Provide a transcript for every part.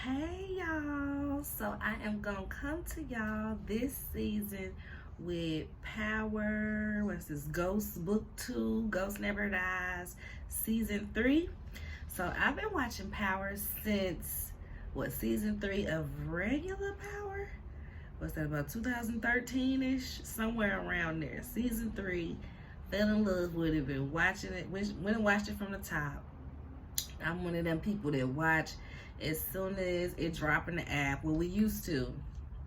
Hey y'all, so I am gonna come to y'all this season with Power, what's this, Ghost Book 2, Ghost Never Dies, Season 3. So I've been watching Power since, Season 3 of regular Power? What's that, about 2013-ish? Somewhere around there. Season 3, fell in love with it, been watching it, went and watched it from the top. I'm one of them people that watch as soon as it drop in the app. Well, we used to.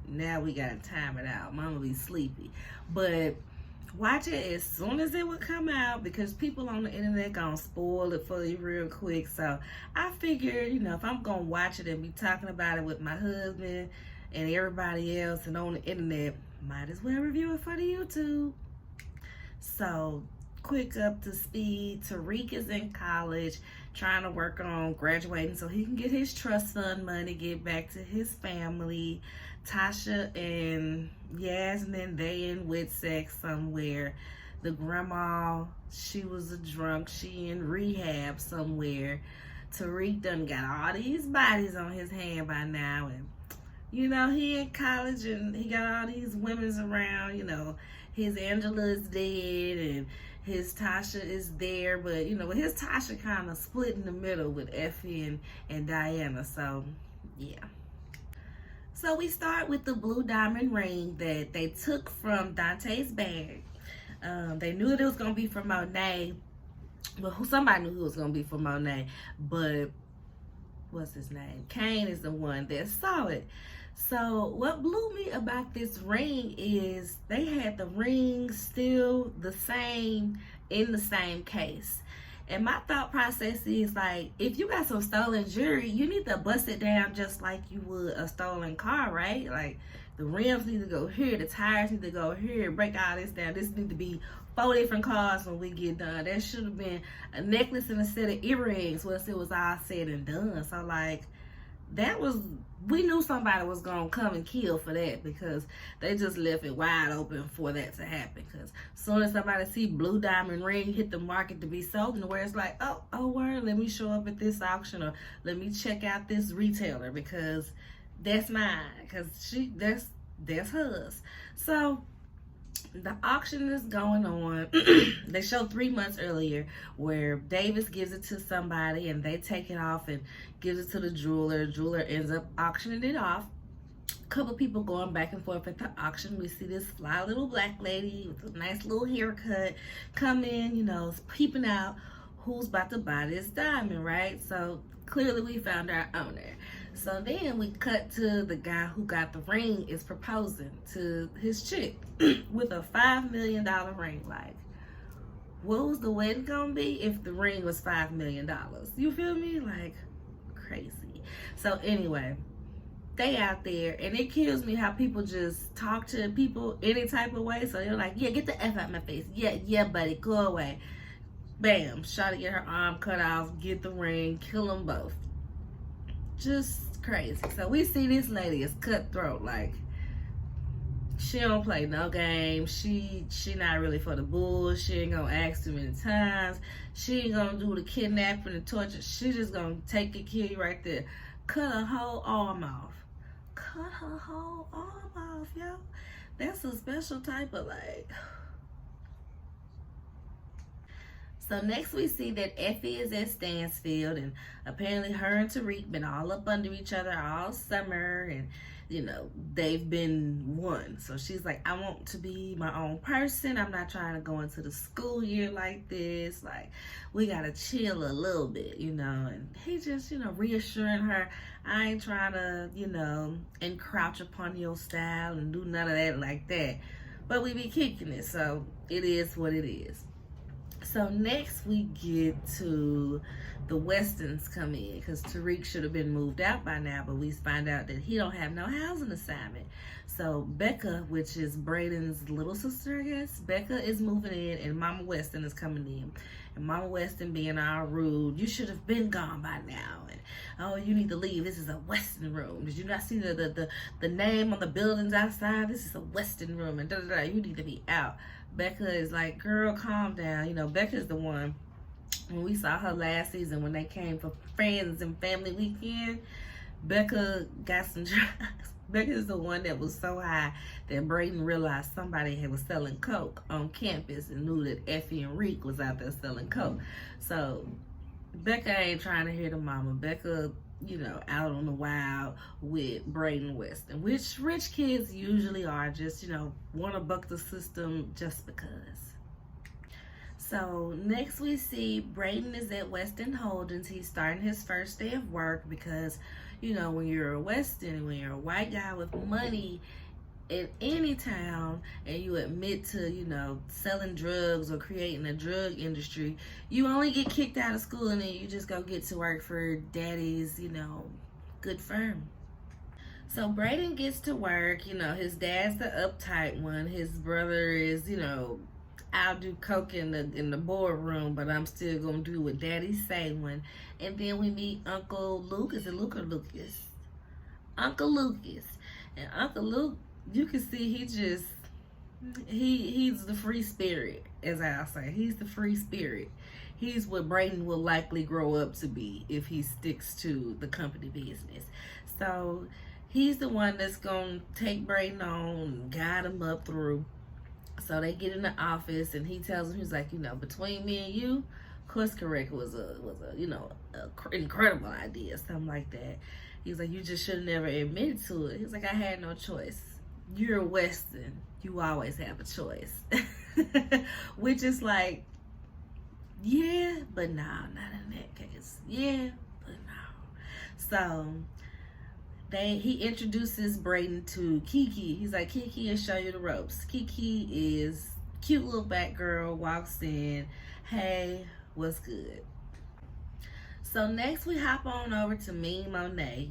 Now we gotta time it out. Mama be sleepy. But watch it as soon as it would come out because people on the internet gonna spoil it for you real quick. So I figured, if I'm gonna watch it and be talking about it with my husband and everybody else and on the internet, might as well review it for the YouTube. So, quick up to speed. Tariq is in college trying to work on graduating so he can get his trust fund money, get back to his family. Tasha and Yasmin, they in with sex somewhere. The grandma, she was a drunk. She in rehab somewhere. Tariq done got all these bodies on his hand by now. And he in college and he got all these women's around, his Angela is dead and his Tasha is there, but his Tasha kind of split in the middle with Effie and Diana. So yeah. So we start with the blue diamond ring that they took from Dante's bag. They knew that it was gonna be for Monet. Well, somebody knew it was gonna be for Monet, but what's his name? Kane is the one that saw it. So what blew me about this ring is they had the ring still the same in the same case. And my thought process is like, if you got some stolen jewelry, you need to bust it down just like you would a stolen car, right? Like the rims need to go here, the tires need to go here, break all this down. This need to be 4 different cars when we get done. That should have been a necklace and a set of earrings once it was all said and done. So like, we knew somebody was gonna come and kill for that because they just left it wide open for that to happen. Because as soon as somebody see blue diamond ring hit the market to be sold, and where it's like, oh word, let me show up at this auction, or let me check out this retailer because that's mine, because that's hers. So the auction is going on. They showed 3 months earlier where Davis gives it to somebody and they take it off and gives it to the jeweler. The jeweler ends up auctioning it off. A couple people going back and forth at the auction. We see this fly little black lady with a nice little haircut come in, peeping out who's about to buy this diamond, right? So clearly we found our owner. So then we cut to the guy who got the ring is proposing to his chick with a $5 million ring. Like, what was the wedding gonna be if the ring was $5 million? You feel me? Like, crazy. So anyway, they out there, and it kills me how people just talk to people any type of way. So they're like, yeah, get the F out my face. Yeah, buddy, go away. Bam, shot to get her arm cut off, get the ring, kill them both. Just crazy. So we see this lady is cutthroat. Like, she don't play no game. She not really for the bull. She ain't gonna ask too many times. She ain't gonna do the kidnapping and torture. She just gonna take it, kill you right there. Cut her whole arm off. Cut her whole arm off, yo. That's a special type of like. So next we see that Effie is at Stansfield, and apparently her and Tariq been all up under each other all summer, and they've been one. So she's like, I want to be my own person. I'm not trying to go into the school year like this. Like, we gotta chill a little bit, and he just, reassuring her, I ain't trying to, encroach upon your style and do none of that like that. But we be kicking it, so it is what it is. So next we get to the Westons come in because Tariq should have been moved out by now, but we find out that he don't have no housing assignment. So Becca, which is Braden's little sister, I guess, Becca is moving in and Mama Weston is coming in. And Mama Weston being all rude, you should have been gone by now. And oh, you need to leave. This is a Weston room. Did you not see the name on the buildings outside? This is a Weston room and you need to be out. Becca is like, girl, calm down. Becca is the one, when we saw her last season when they came for Friends and Family Weekend, Becca got some drugs. Becca is the one that was so high that Brayden realized somebody was selling coke on campus and knew that Effie and Reek was out there selling coke. So Becca ain't trying to hear the mama. Becca, out on the wild with Brayden Weston, which rich kids usually are, just, want to buck the system just because. So next we see Brayden is at Weston Holdings. He's starting his first day of work because, when you're a Weston, when you're a white guy with money in any town and you admit to, selling drugs or creating a drug industry, you only get kicked out of school and then you just go get to work for daddy's, good firm. So Brayden gets to work, his dad's the uptight one. His brother is, I'll do coke in the boardroom, but I'm still gonna do what daddy say one. And then we meet Uncle Luke. Is it Luke or Lucas? Uncle Lucas. And Uncle Luke, you can see he's the free spirit, as I'll say. He's the free spirit. He's what Brayden will likely grow up to be if he sticks to the company business. So he's the one that's gonna take Brayden on and guide him up through. So they get in the office and he tells him, he's like, between me and you, course correct was a incredible idea, something like that. He's like, you just should have never admitted to it. He's like, I had no choice. You're a Western. You always have a choice. Which is like, yeah, but no, not in that case. Yeah, but no. So he introduces Brayden to Kiki. He's like, Kiki will show you the ropes. Kiki is cute little black girl, walks in. Hey, what's good? So next we hop on over to Mean Monet.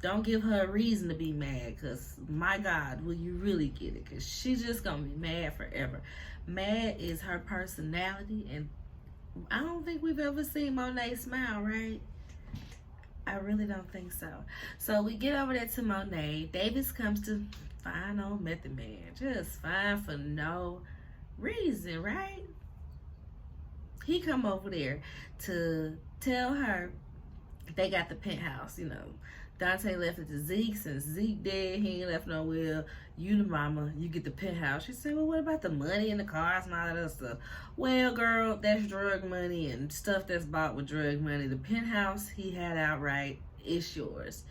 Don't give her a reason to be mad, because my God, will you really get it? Because she's just going to be mad forever. Mad is her personality, and I don't think we've ever seen Monet smile, right? I really don't think so. So we get over there to Monet. Davis comes to fine old Method Man. Just fine for no reason, right? He come over there to tell her they got the penthouse. Dante left it to Zeke. Since Zeke dead, he ain't left no will. You the mama, you get the penthouse. She said, well, what about the money and the cars and all that other stuff? Well, girl, that's drug money and stuff that's bought with drug money. The penthouse he had outright is yours.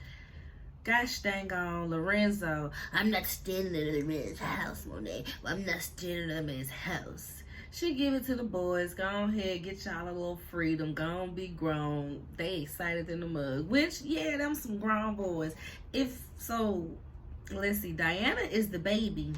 Gosh dang on, Lorenzo. I'm not standing in the man's house, Monet. I'm not standing in the man's house. She give it to the boys. Go ahead, get y'all a little freedom. Go on, be grown. They excited in the mug. Which, yeah, them some grown boys. Let's see. Diana is the baby.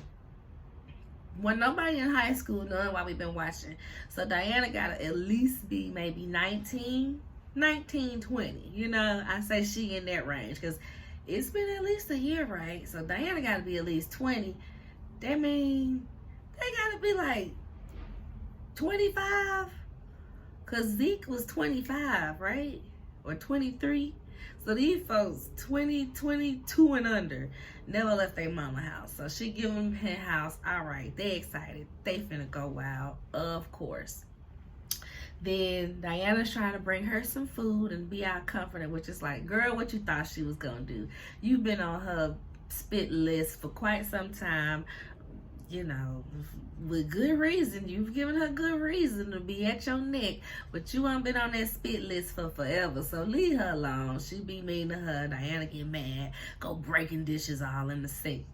When nobody in high school knowing why we've been watching. So Diana gotta at least be maybe 19, 20. I say she in that range because it's been at least a year, right? So Diana gotta be at least 20. That means they gotta be like 25, because Zeke was 25, right? Or 23. So these folks 20, 22 and under never left their mama house. So she give them her house. All right, they excited. They finna go wild, of course. Then Diana's trying to bring her some food and be out comforted, which is like, girl, what you thought she was gonna do? You've been on her spit list for quite some time. With good reason. You've given her good reason to be at your neck, but you ain't been on that spit list for forever, so leave her alone. She be mean to her. Diana get mad, go breaking dishes all in the sink.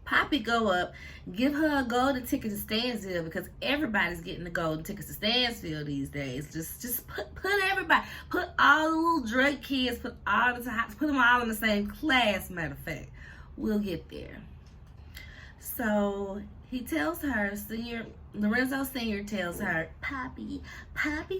Poppy go up, give her a golden ticket to Stansville, because everybody's getting the golden tickets to Stansville these days. Just put everybody, put all the little drug kids, put them all in the same class, matter of fact. We'll get there. So he tells her, Lorenzo Sr. tells her, Poppy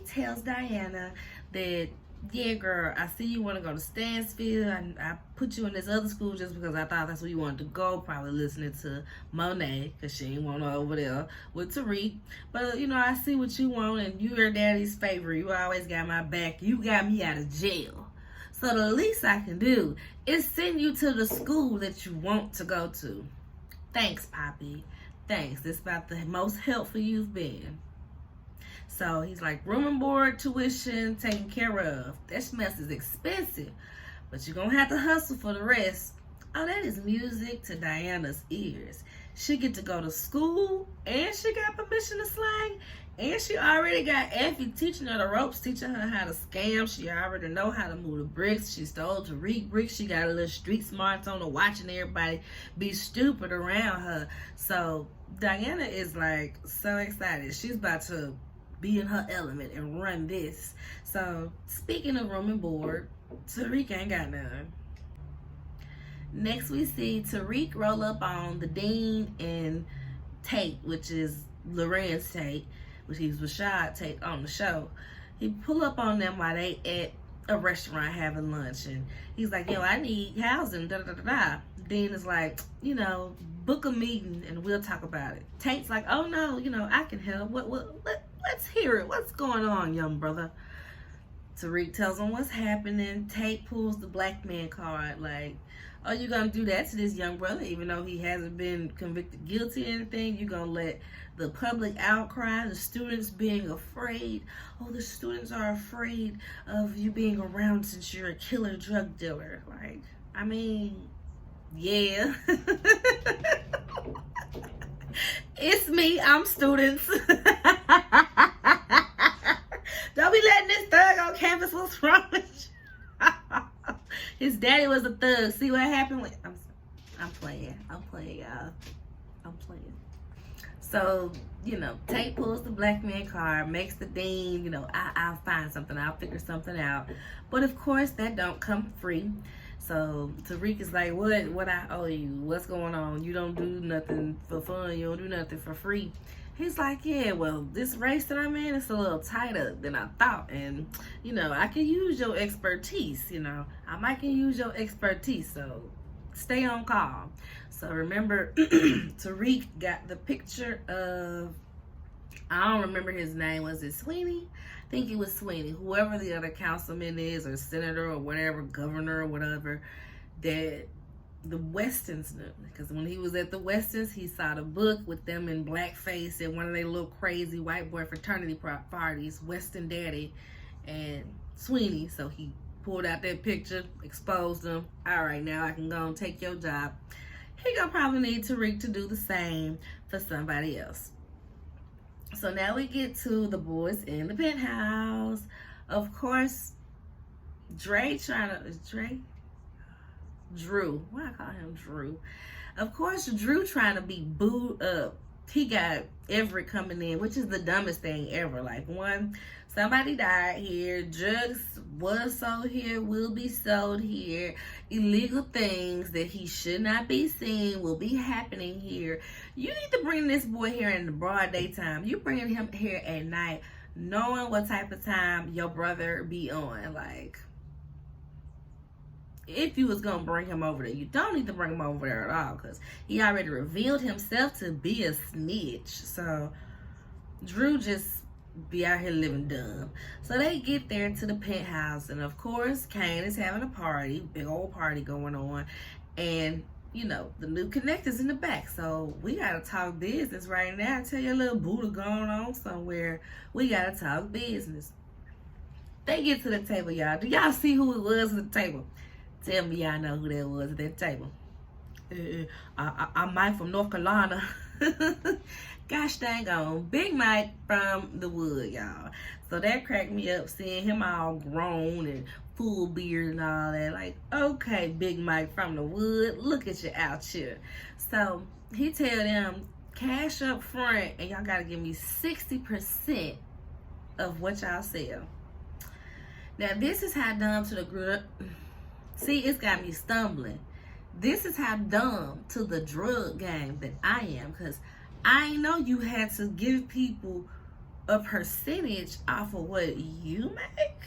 tells Diana that, yeah, girl, I see you want to go to Stansville. I put you in this other school just because I thought that's where you wanted to go, probably listening to Monet, because she ain't want her over there with Tariq. But, I see what you want, and you're daddy's favorite. You always got my back. You got me out of jail. So the least I can do is send you to the school that you want to go to. Thanks, Poppy. Thanks. This is about the most helpful you've been. So he's like, room and board, tuition, taken care of. That mess is expensive. but you're gonna have to hustle for the rest. Oh, that is music to Diana's ears. She get to go to school, and she got permission to slang, and she already got Effie teaching her the ropes, teaching her how to scam. She already know how to move the bricks. She stole Tariq bricks. She got a little street smarts on her, watching everybody be stupid around her. So Diana is like so excited. She's about to be in her element and run this. So speaking of room and board, Tariq ain't got none. Next we see Tariq roll up on the Dean and Tate, which is Lorenz Tate, which is Rashad Tate on the show. He pull up on them while they at a restaurant having lunch, and he's like, yo, I need housing, da da da da. Dean is like, book a meeting and we'll talk about it. Tate's like, oh no, I can help. Let's hear it. What's going on, young brother? Tariq tells him what's happening. Tate pulls the black man card, like, oh, you gonna do that to this young brother, even though he hasn't been convicted guilty or anything? You gonna let the public outcry, the students being afraid? Oh, the students are afraid of you being around since you're a killer drug dealer. Like, I mean, yeah. It's me, I'm students. Don't be letting this thug on campus. What's wrong with you? His daddy was a thug. See what happened with... I'm playing, y'all. I'm playing. So, Tate pulls the black man card, makes the Dean, I'll find something. I'll figure something out. But, of course, that don't come free. So, Tariq is like, what I owe you? What's going on? You don't do nothing for fun. You don't do nothing for free. He's like, yeah, well, this race that I'm in is a little tighter than I thought. And, I can use your expertise, I might can use your expertise. So stay on call. So remember, Tariq got the picture of, I don't remember his name. Was it Sweeney? I think it was Sweeney. Whoever the other councilman is, or senator, or whatever, governor, or whatever, that the Westons knew. Because when he was at the Westons, he saw the book with them in blackface at one of their little crazy white boy fraternity parties, Weston Daddy and Sweeney. So he pulled out that picture, exposed them. All right, now I can go and take your job. He gonna probably need Tariq to do the same for somebody else. So now we get to the boys in the penthouse. Of course, Drew. Why I call him Drew? Of course, Drew trying to be booed up. He got Everett coming in, which is the dumbest thing ever. Like, one, somebody died here. Drugs was sold here, will be sold here. Illegal things that he should not be seeing will be happening here. You need to bring this boy here in the broad daytime. You bringing him here at night, knowing what type of time your brother be on. Like, if you was gonna bring him over there, you don't need to bring him over there at all, because he already revealed himself to be a snitch. So Drew just be out here living dumb. So they get there to the penthouse, and of course Kane is having a party, big old party going on, and the new connectors in the back. So we gotta talk business right now. Tell your little Buddha going on somewhere. We gotta talk business. They get to the table, y'all. Do y'all see who it was at the table? Tell me y'all know who that was at that table. I'm Mike from North Carolina. Gosh dang on. Big Mike from the Wood, y'all. So that cracked me up, seeing him all grown and full beard and all that. Like, okay, Big Mike from the Wood, look at you out here. So he tell them, cash up front, and y'all gotta give me 60% of what y'all sell. Now, this is how dumb to the group. See, it's got me stumbling. This is how dumb to the drug game that I am, because I know you had to give people a percentage off of what you make.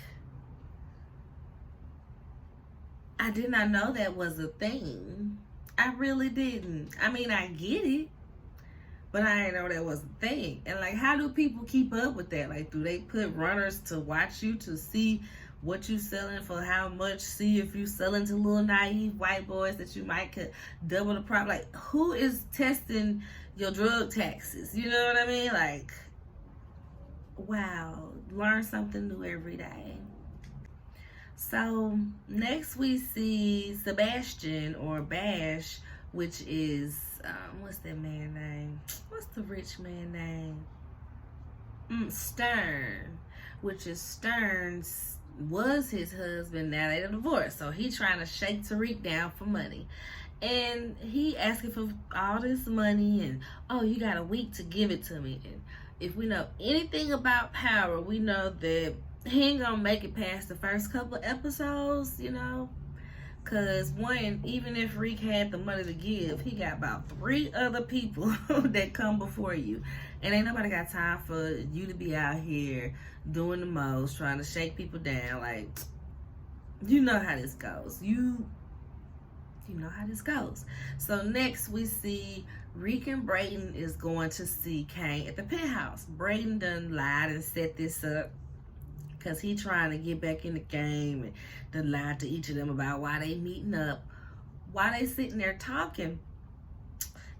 I did not know that was a thing. I really didn't. I mean, I get it, but I didn't know that was a thing. And like, how do people keep up with that? Like, do they put runners to watch you to see what you selling for how much? See if you selling to little naive white boys that you might could double the profit. Like, who is testing your drug taxes? You know what I mean? Like, wow, learn something new every day. So next we see Sebastian or Bash, which is what's that man name? What's the rich man name? Stern, which is Stern's was his husband. Now they're divorced, so he trying to shake Tariq down for money, and he asking for all this money, and oh, you got a week to give it to me. And if we know anything about Power, we know that he ain't gonna make it past the first couple of episodes, you know. Cause one, even if Reek had the money to give, he got about 3 other people that come before you. And ain't nobody got time for you to be out here doing the most, trying to shake people down. Like, you know how this goes. You know how this goes. So next we see Reek and Brayden is going to see Kane at the penthouse. Brayden done lied and set this up because he trying to get back in the game, and done lied to each of them about why they meeting up. While they sitting there talking,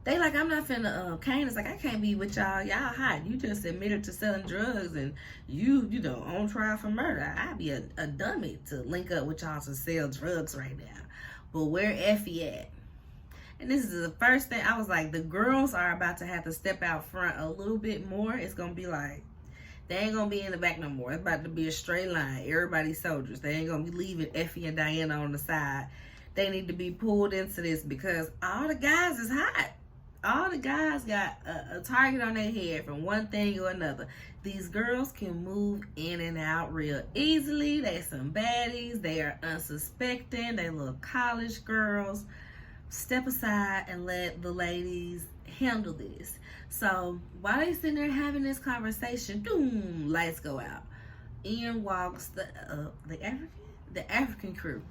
they like, I'm not finna, Kane is like, I can't be with y'all. Y'all hot. You just admitted to selling drugs, and you know, on trial for murder. I'd be a dummy to link up with y'all to sell drugs right now. But where Effie at? And this is the first thing I was like, the girls are about to have to step out front a little bit more. It's gonna be like, they ain't gonna be in the back no more. It's about to be a straight line. Everybody's soldiers. They ain't gonna be leaving Effie and Diana on the side. They need to be pulled into this because all the guys is hot. All the guys got a target on their head from one thing or another. These girls can move in and out real easily. They some baddies. They are unsuspecting. They little college girls. Step aside and let the ladies handle this. So while they sitting there having this conversation, boom, lights go out. In walks the African crew.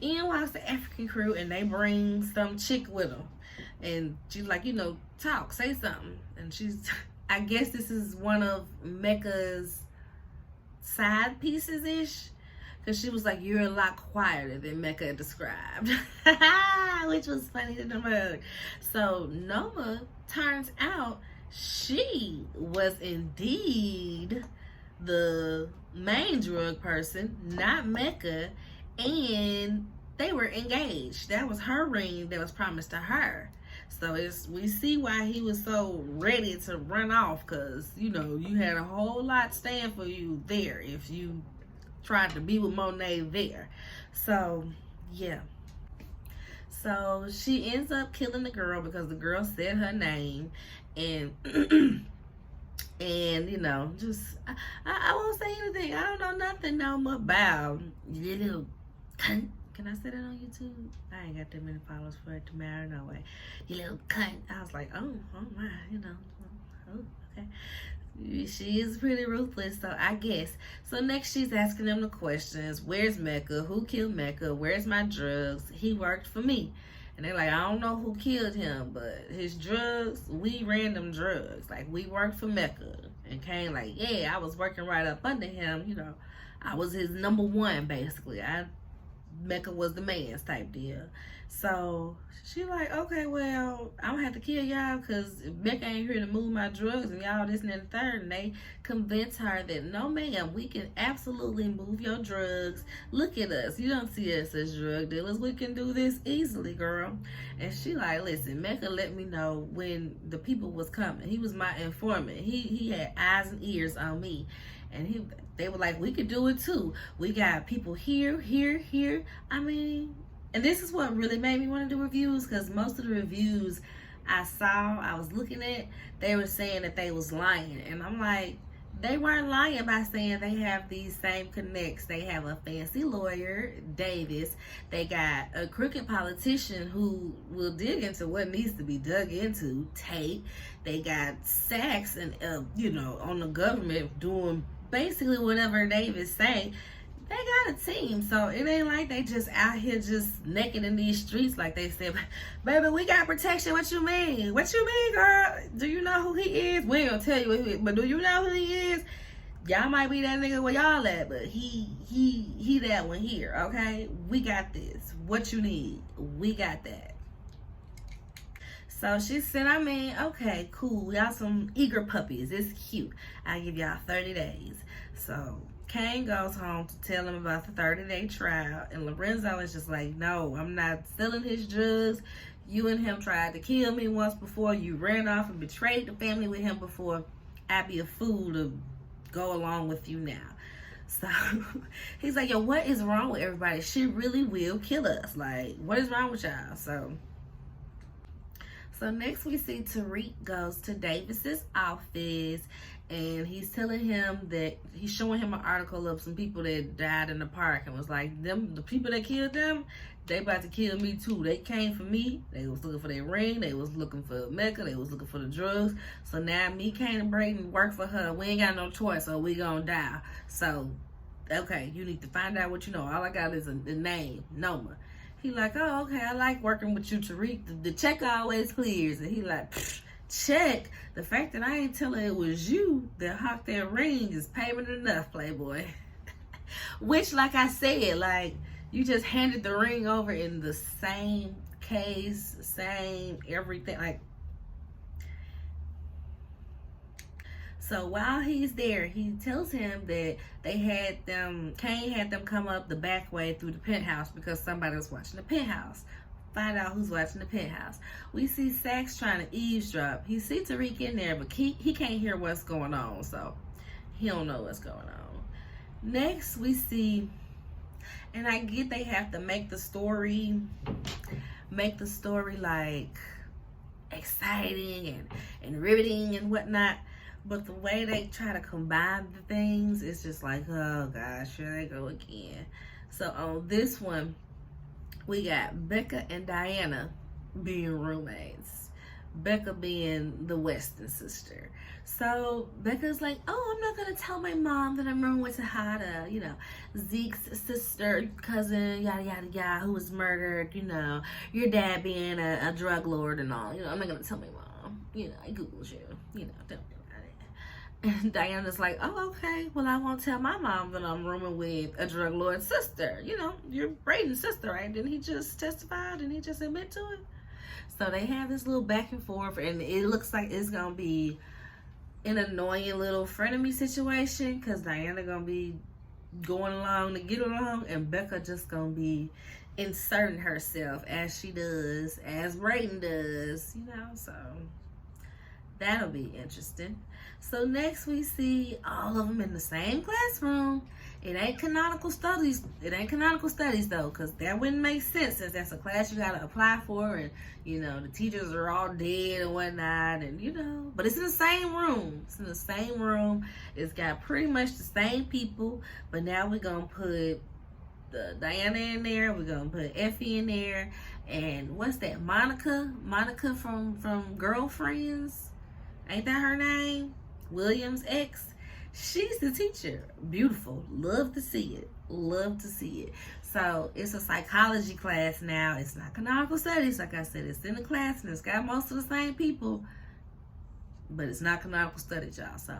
In walks the African crew, and they bring some chick with them. And she's like, you know, talk, say something. And she's, I guess this is one of Mecca's side pieces-ish. Because she was like, you're a lot quieter than Mecca described. Which was funny to the mug. So Noma, turns out, she was indeed the main drug person, not Mecca. And they were engaged. That was her ring that was promised to her. So we see why he was so ready to run off, because, you know, you had a whole lot stand for you there if you tried to be with Monet there. So, yeah. So she ends up killing the girl because the girl said her name. And, and you know, just, I won't say anything. I don't know nothing no more about you little cunt. Can I say that on YouTube? I ain't got that many followers for it to matter, no way. You little cunt. I was like, oh my, you know. Oh, okay. She is pretty ruthless, so I guess. So next she's asking them the questions. Where's Mecca? Who killed Mecca? Where's my drugs? He worked for me. And they're like, I don't know who killed him, but his drugs, we ran them drugs. Like, we worked for Mecca. And Kane like, yeah, I was working right up under him. You know, I was his number one, basically. Mecca was the man's type deal. So she like, okay, well, I'm gonna have to kill y'all because Mecca ain't here to move my drugs and y'all this and that and third. And they convince her that no ma'am, we can absolutely move your drugs. Look at us. You don't see us as drug dealers. We can do this easily, girl. And she like, listen, Mecca let me know when the people was coming. He was my informant. He had eyes and ears on me. And they were like, we could do it too. We got people here. I mean, and this is what really made me want to do reviews, because most of the reviews I was looking at, they were saying that they was lying. And I'm like, they weren't lying by saying they have these same connects. They have a fancy lawyer, Davis. They got a crooked politician who will dig into what needs to be dug into, Tate. They got Sachs and, you know, on the government doing basically whatever Davis say. They got a team, so it ain't like they just out here just naked in these streets like they said. Baby, we got protection. What you mean? What you mean, girl? Do you know who he is? We ain't gonna tell you who he is, but do you know who he is? Y'all might be that nigga where y'all at, but he that one here, okay? We got this. What you need? We got that. So she said, I mean, okay, cool. Y'all some eager puppies. It's cute. I give y'all 30 days. So Kane goes home to tell him about the 30-day trial, and Lorenzo is just like, no, I'm not selling his drugs. You and him tried to kill me once before. You ran off and betrayed the family with him before. I'd be a fool to go along with you now. So he's like, yo, what is wrong with everybody? She really will kill us. Like, what is wrong with y'all? So next we see Tariq goes to Davis's office, and he's telling him that he's showing him an article of some people that died in the park, and was like, the people that killed them, they about to kill me too. They came for me. They was looking for their ring. They was looking for Mecca. They was looking for the drugs. So now me, Kane, and Brayden work for her. We ain't got no choice, so we gonna die. So, okay, you need to find out what you know. All I got is a name, Noma. He like, oh, okay, I like working with you, Tariq. The check always clears. And he like, check. The fact that I ain't telling it was you that hawked that ring is payment enough, Playboy. Which, like I said, like, you just handed the ring over in the same case, same everything. Like, so while he's there, he tells him that Kane had them come up the back way through the penthouse because somebody was watching the penthouse. Find out who's watching the penthouse. We see Saxe trying to eavesdrop. He sees Tariq in there, but he can't hear what's going on, so he don't know what's going on. Next, we see, and I get they have to make the story like exciting and riveting and whatnot. But the way they try to combine the things, it's just like, oh gosh, here they go again. So on this one, we got Becca and Diana being roommates. Becca being the Weston sister. So Becca's like, oh, I'm not going to tell my mom that I'm rooming with Tejada, you know, Zeke's sister, cousin, yada, yada, yada, who was murdered, you know, your dad being a drug lord and all. You know, I'm not going to tell my mom. You know, I Googled you. You know, don't. And Diana's like, oh, okay. Well, I won't tell my mom that I'm rooming with a drug lord's sister. You know, you're Brayden's sister, right? Didn't he just testify? Didn't he just admit to it? So they have this little back and forth, and it looks like it's going to be an annoying little frenemy situation because Diana going to be going along to get along, and Becca just going to be inserting herself as she does, as Brayden does, you know, so that'll be interesting. So next we see all of them in the same classroom. It ain't canonical studies. It ain't canonical studies though, because that wouldn't make sense since that's a class you gotta apply for, and you know the teachers are all dead and whatnot, and you know. But it's in the same room. It's in the same room. It's got pretty much the same people, but now we're gonna put Diana in there. We're gonna put Effie in there, and what's that? Monica from Girlfriends. Ain't that her name? Williams' ex. She's the teacher. Beautiful. Love to see it. Love to see it. So it's a psychology class now. It's not canonical studies. Like I said, it's in the class and it's got most of the same people. But it's not canonical studies, y'all. So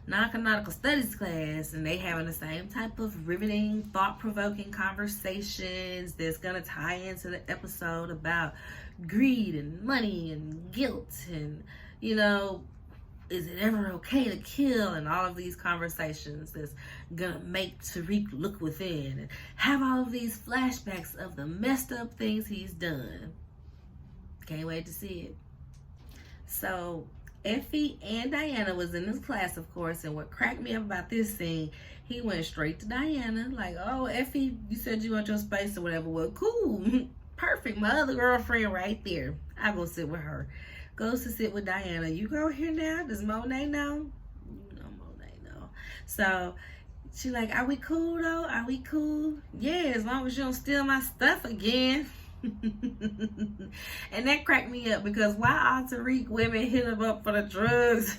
non-canonical studies class, and they having the same type of riveting, thought-provoking conversations that's going to tie into the episode about greed and money and guilt and, you know, is it ever okay to kill, and all of these conversations that's gonna make Tariq look within and have all of these flashbacks of the messed up things he's done. Can't wait to see it. So Effie and Diana was in this class, of course, and what cracked me up about this scene, he went straight to Diana, like, oh, Effie, you said you want your space or whatever. Well, cool. Perfect. My other girlfriend right there. I'll go sit with her. Goes to sit with Diana. You go here now? Does Monet know? You know Monet know. So she like, are we cool though? Are we cool? Yeah, as long as you don't steal my stuff again. And that cracked me up because why all Tariq women hit him up for the drugs?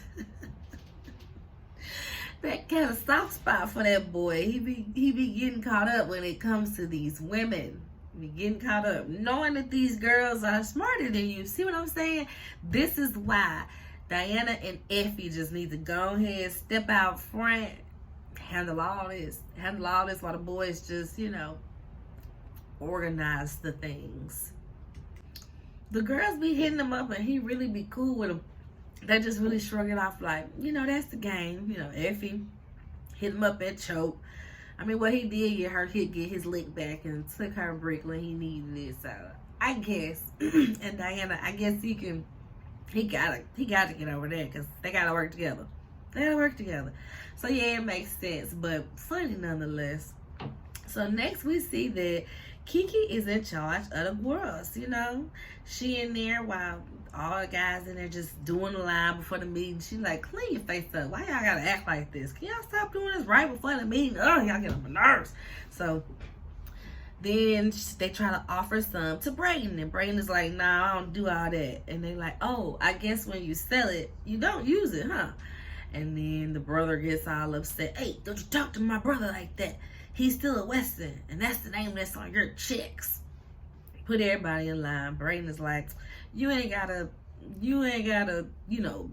That kind of soft spot for that boy. He be getting caught up when it comes to these women. Be getting caught up knowing that these girls are smarter than you. See what I'm saying? This is why Diana and Effie just need to go ahead, step out front, handle all this while the boys just, you know, organize the things. The girls be hitting them up and he really be cool with them. They just really shrug it off like, you know, that's the game. You know, Effie, hit him up and choke. I mean, what he did get hurt, he'd get his lick back and took her brick when he needed it. So I guess, and Diana, I guess he gotta get over that because they gotta work together. They gotta work together. So yeah, it makes sense, but funny nonetheless. So next we see that Kiki is in charge of the girls. You know, she in there while all the guys in there just doing the line before the meeting. She like, clean your face up. Why y'all gotta act like this? Can y'all stop doing this right before the meeting? Oh, y'all get on my nerves. So then they try to offer some to Brayden, and Brayden is like, nah, I don't do all that. And they like, oh, I guess when you sell it, you don't use it, huh? And then the brother gets all upset. Hey, don't you talk to my brother like that. He's still a Weston, and that's the name that's on your checks. Put everybody in line. Brayden is like, you ain't gotta, you know,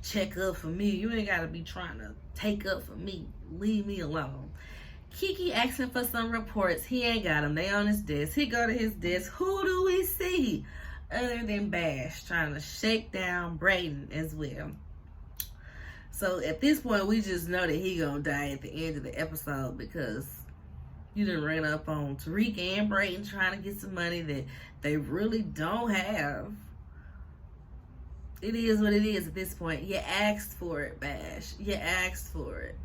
check up for me. You ain't gotta be trying to take up for me. Leave me alone. Kiki asking for some reports. He ain't got them. They on his desk. He go to his desk. Who do we see other than Bash trying to shake down Brayden as well? So at this point, we just know that he gonna die at the end of the episode because you done ran up on Tariq and Brayden trying to get some money that they really don't have. It is what it is at this point. You asked for it, Bash. You asked for it.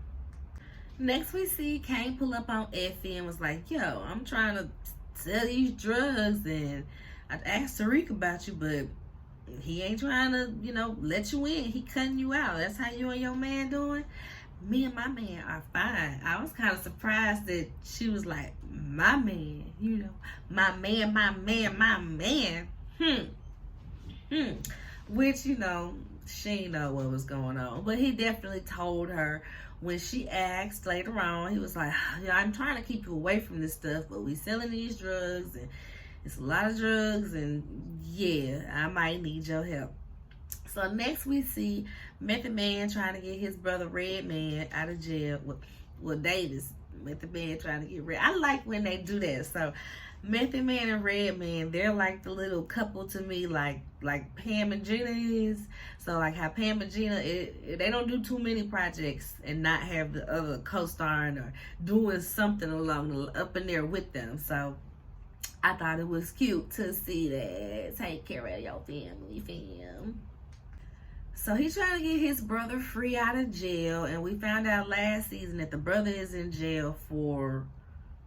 Next we see Kane pull up on Effie and was like, yo, I'm trying to sell these drugs and I asked Tariq about you, but he ain't trying to, you know, let you in. He cutting you out. That's how you and your man doing? Me and my man are fine. I was kind of surprised that she was like, my man, you know, my man. Which, you know, she didn't know what was going on. But he definitely told her when she asked later on. He was like, yeah, I'm trying to keep you away from this stuff, but we selling these drugs and it's a lot of drugs and yeah, I might need your help. So next we see Method Man trying to get his brother Redman out of jail. Well, Davis, Method Man trying to get Red. I like when they do that. So Method Man and Redman, they're like the little couple to me, like Pam and Gina is. So like how Pam and Gina, they don't do too many projects and not have the other co-starring or doing something up in there with them. So I thought it was cute to see that. Take care of your family, fam. So he's trying to get his brother free out of jail. And we found out last season that the brother is in jail for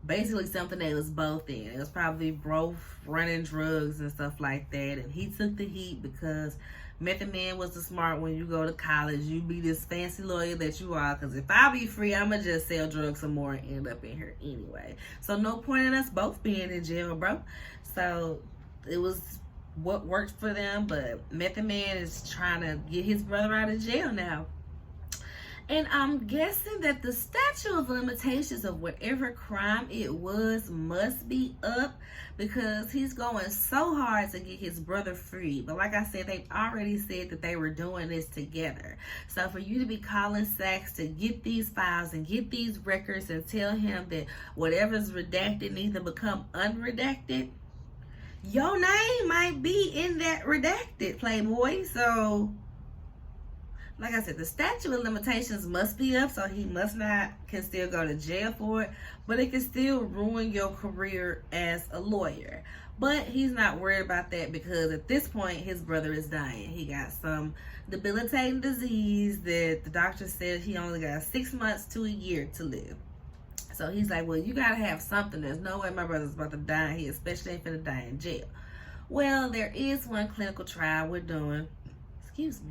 basically something they was both in. It was probably both running drugs and stuff like that. And he took the heat because Method Man was the smart when you go to college. You be this fancy lawyer that you are. Because if I be free, I'm going to just sell drugs some more and end up in here anyway. So no point in us both being in jail, bro. So it was what worked for them, but Method Man is trying to get his brother out of jail now. And I'm guessing that the statute of limitations of whatever crime it was must be up because he's going so hard to get his brother free. But like I said, they've already said that they were doing this together. So for you to be calling Saxe to get these files and get these records and tell him that whatever's redacted needs to become unredacted, your name might be in that redacted, Playboy. So, like I said, the statute of limitations must be up, so he can still go to jail for it, but it can still ruin your career as a lawyer. But he's not worried about that because at this point, his brother is dying. He got some debilitating disease that the doctor said he only got 6 months to a year to live. So he's like, well, you got to have something. There's no way my brother's about to die here, especially ain't finna die in jail. Well, there is one clinical trial we're doing. Excuse me.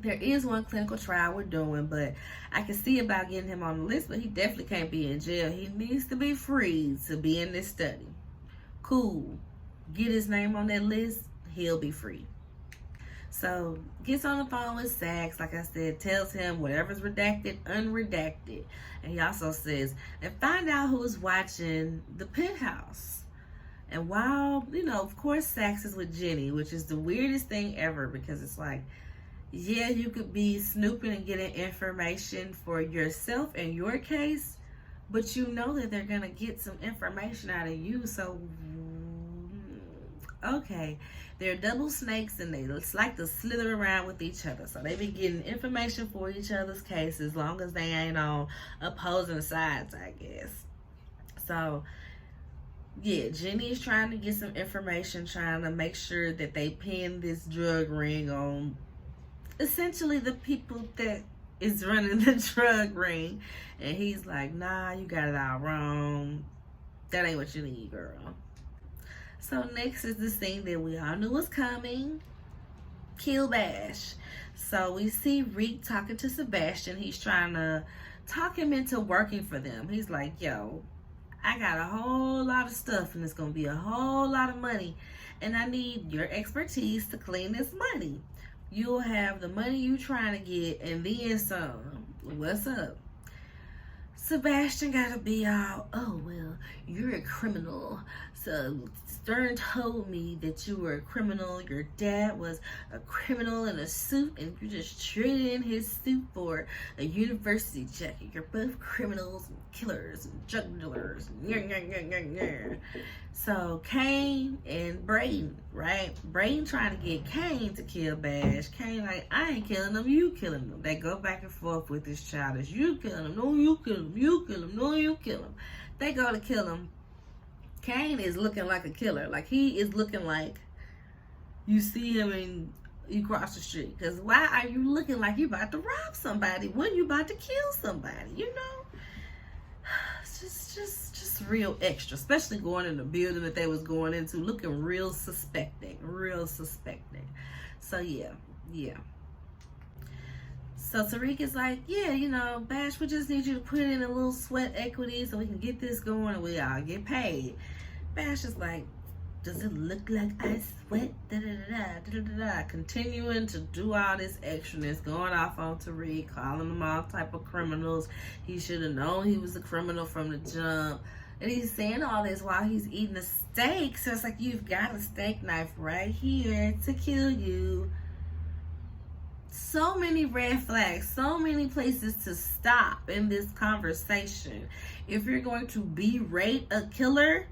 There is one clinical trial we're doing, but I can see about getting him on the list, but he definitely can't be in jail. He needs to be free to be in this study. Cool. Get his name on that list, he'll be free. So, gets on the phone with Saxe, like I said, tells him whatever's redacted, unredacted. And he also says, and find out who's watching the Penthouse. And while, you know, of course, Saxe is with Jenny, which is the weirdest thing ever because it's like, yeah, you could be snooping and getting information for yourself and your case, but you know that they're going to get some information out of you. So Okay, they're double snakes and they like to slither around with each other. So they be getting information for each other's cases, as long as they ain't on opposing sides, I guess. So yeah, Jenny is trying to get some information, trying to make sure that they pin this drug ring on essentially the people that is running the drug ring. And he's like, nah, you got it all wrong. That ain't what you need, girl. So next is the scene that we all knew was coming. Kill Bash. So we see Reek talking to Sebastian. He's trying to talk him into working for them. He's like, yo, I got a whole lot of stuff and it's going to be a whole lot of money. And I need your expertise to clean this money. You'll have the money you trying to get and then some. What's up? Sebastian gotta be all, oh, well, you're a criminal. So Stern told me that you were a criminal. Your dad was a criminal in a suit, and you just traded in his suit for a university jacket. You're both criminals and killers and drug dealers. So Kane and Brayden, right? Brayden trying to get Kane to kill Bash. Kane like, I ain't killing him, you killing him. They go back and forth with this childish, you killing him, no, you kill him, you kill him, no, you kill him. They go to kill him. Kane is looking like a killer. Like, he is looking like you see him and you cross the street. Because why are you looking like you about to rob somebody when you about to kill somebody, you know? It's just real extra, especially going in the building that they was going into, looking real suspecting. So yeah. So Tariq is like, yeah, you know, Bash, we just need you to put in a little sweat equity so we can get this going and we all get paid. Bash is like, does it look like I sweat? Continuing to do all this extraness, going off on Tariq, calling them all type of criminals. He should have known he was a criminal from the jump. And he's saying all this while he's eating a steak. So it's like, you've got a steak knife right here to kill you. So many red flags, so many places to stop in this conversation. If you're going to berate a killer,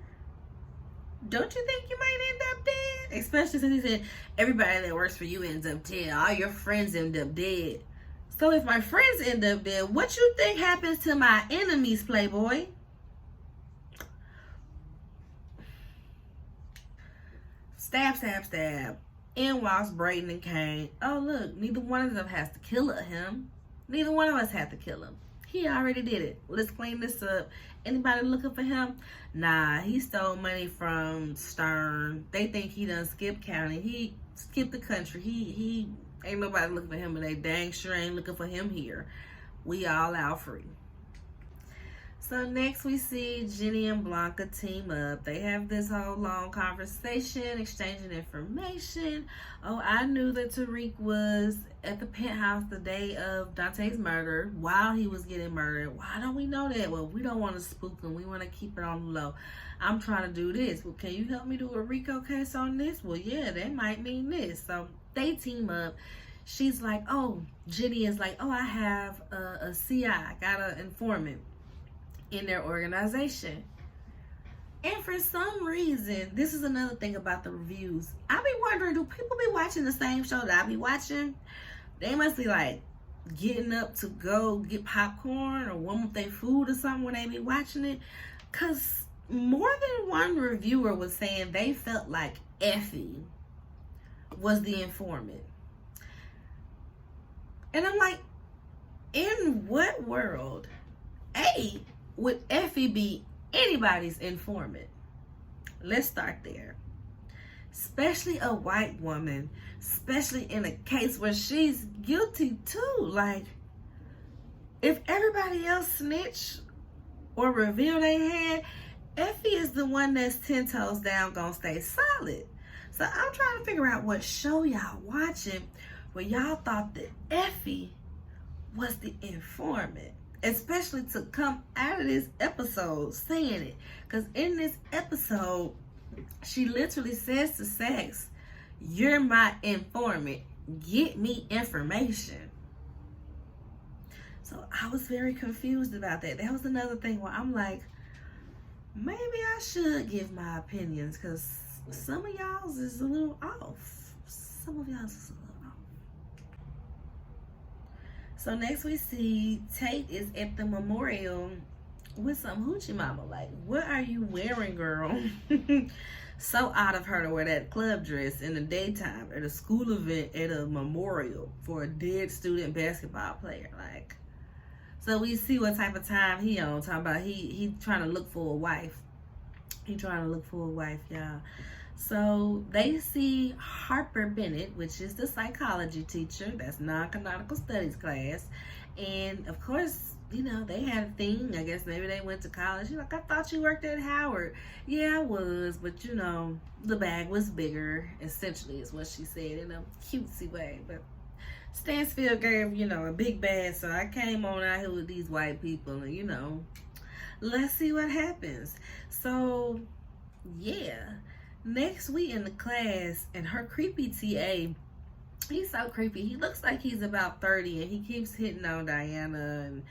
don't you think you might end up dead? Especially since he said everybody that works for you ends up dead. All your friends end up dead. So if my friends end up dead, what you think happens to my enemies, Playboy? Stab, stab, stab. In walks Brayden and Kane. Oh, look, neither one of them has to kill him. Neither one of us had to kill him. He already did it. Let's clean this up. Anybody looking for him? Nah, he stole money from Stern. They think he done skipped county. He skipped the country. He ain't nobody looking for him, and they dang sure ain't looking for him here. We all out free. So next we see Jenny and Blanca team up. They have this whole long conversation, exchanging information. Oh, I knew that Tariq was at the penthouse the day of Dante's murder while he was getting murdered. Why don't we know that? Well, we don't want to spook him. We want to keep it on the low. I'm trying to do this. Well, can you help me do a RICO case on this? Well, yeah, that might mean this. So they team up. She's like, oh, Jenny is like, oh, I have a CI. I got an informant in their organization. And for some reason, this is another thing about the reviews. I be wondering, do people be watching the same show that I be watching? They must be like getting up to go get popcorn or warm up their food or something when they be watching it. Because more than one reviewer was saying they felt like Effie was the informant. And I'm like, in what world, would Effie be anybody's informant? Let's start there. Especially a white woman, especially in a case where she's guilty too. Like, if everybody else snitch or reveal their hand, Effie is the one that's 10 toes down gonna stay solid. So I'm trying to figure out what show y'all watching where y'all thought that Effie was the informant. Especially to come out of this episode saying it. Because in this episode, she literally says to Saxe, you're my informant. Get me information. So I was very confused about that. That was another thing where I'm like, maybe I should give my opinions. Because some of y'all's is a little off. Some of y'all's is a little off. So next we see Tate is at the memorial with some hoochie mama. Like, what are you wearing, girl? So out of her to wear that club dress in the daytime at a school event at a memorial for a dead student basketball player. Like, so we see what type of time he on. Talking about he trying to look for a wife. He trying to look for a wife, y'all. So they see Harper Bennett, which is the psychology teacher. That's non-canonical studies class. And of course, you know, they had a thing. I guess maybe they went to college. She's like, I thought you worked at Howard. Yeah, I was. But, you know, the bag was bigger, essentially, is what she said in a cutesy way. But Stansfield gave, you know, a big bag. So I came on out here with these white people. And, you know, let's see what happens. So, yeah. Next we in the class, and her creepy TA, he's so creepy. He looks like he's about 30, and he keeps hitting on Diana, and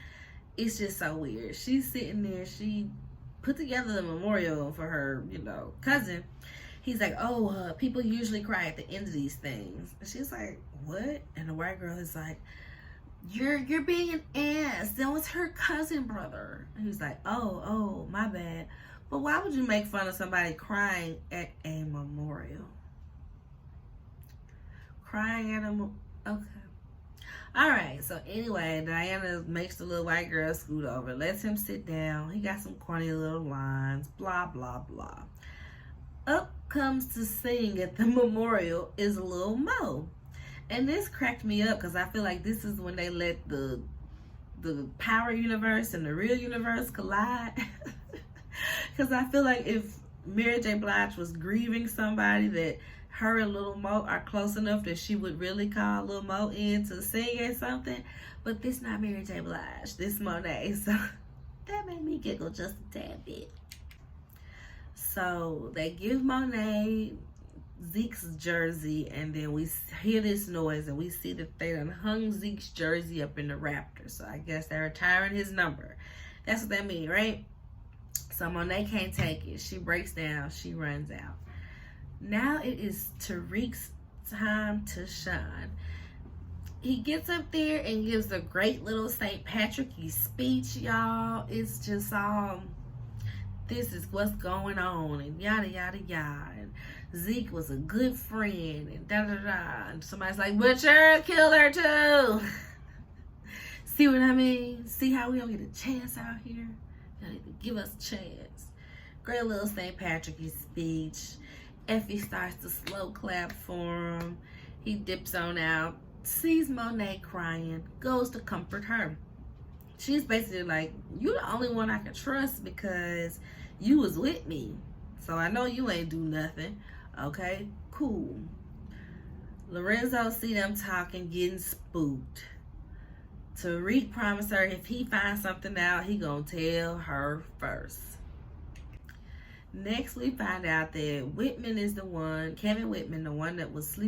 it's just so weird. She's sitting there. She put together the memorial for her, you know, cousin. He's like, oh, people usually cry at the end of these things. And she's like, what? And the white girl is like, you're being an ass. That was her cousin brother. And he's like, oh, my bad. But why would you make fun of somebody crying at a memorial? Crying at a okay. All right, so anyway, Diana makes the little white girl scoot over, lets him sit down. He got some corny little lines, blah, blah, blah. Up comes to sing at the memorial is Lil Mo. And this cracked me up because I feel like this is when they let the power universe and the real universe collide. Because I feel like if Mary J. Blige was grieving somebody, that her and Lil Mo are close enough that she would really call Lil Mo in to sing or something. But this not Mary J. Blige. This Monet. So that made me giggle just a tad bit. So they give Monet Zeke's jersey, and then we hear this noise, and we see that they done hung Zeke's jersey up in the Raptor. So I guess they're retiring his number. That's what that means, right? So Monet can't take it. She breaks down. She runs out. Now it is Tariq's time to shine. He gets up there and gives a great little St. Patrick's speech, y'all. It's just all, this is what's going on, and yada, yada, yada. And Zeke was a good friend, and da-da-da. And somebody's like, but you're a killer too. See what I mean? See how we don't get a chance out here? You need to give us a chance. Great little St. Patrick's speech. Effie starts to slow clap for him. He dips on out, sees Monet crying, goes to comfort her. She's basically like, you the only one I can trust because you was with me. So I know you ain't do nothing. Okay, cool. Lorenzo see them talking, getting spooked. Tariq promised her if he finds something out, he gonna tell her first. Next, we find out that Whitman is the one, Kevin Whitman, the one that was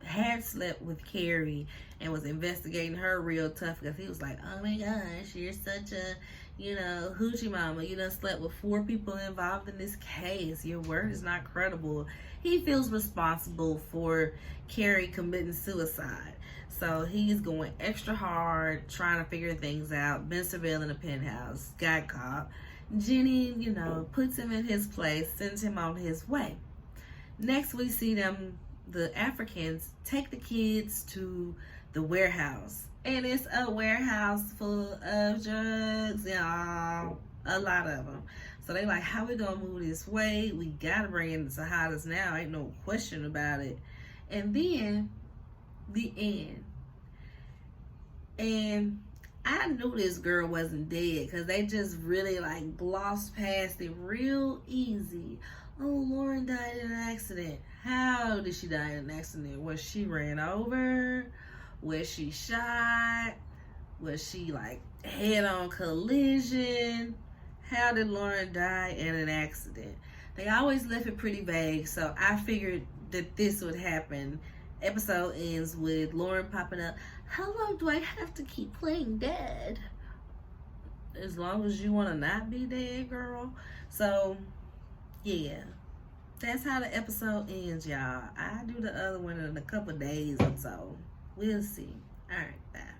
had slept with Carrie and was investigating her real tough because he was like, oh my gosh, you're such a, you know, hoochie mama. You done slept with 4 people involved in this case. Your word is not credible. He feels responsible for Carrie committing suicide. So he's going extra hard, trying to figure things out. Been surveilling the penthouse, got caught. Jenny, you know, puts him in his place, sends him on his way. Next, we see them, the Africans, take the kids to the warehouse. And it's a warehouse full of drugs, y'all. A lot of them. So they like, how we gonna move this way? We gotta bring in the Sahadas now. Ain't no question about it. And then, the end. And I knew this girl wasn't dead because they just really like glossed past it real easy. Oh, Lauren died in an accident. How did she die in an accident? Was she ran over? Was she shot? Was she like head-on collision? How did Lauren die in an accident? They always left it pretty vague, so I figured that this would happen. Episode ends with Lauren popping up. How long do I have to keep playing dead? As long as you want to not be dead, girl. So, yeah. That's how the episode ends, y'all. I do the other one in a couple days or so. We'll see. All right, bye.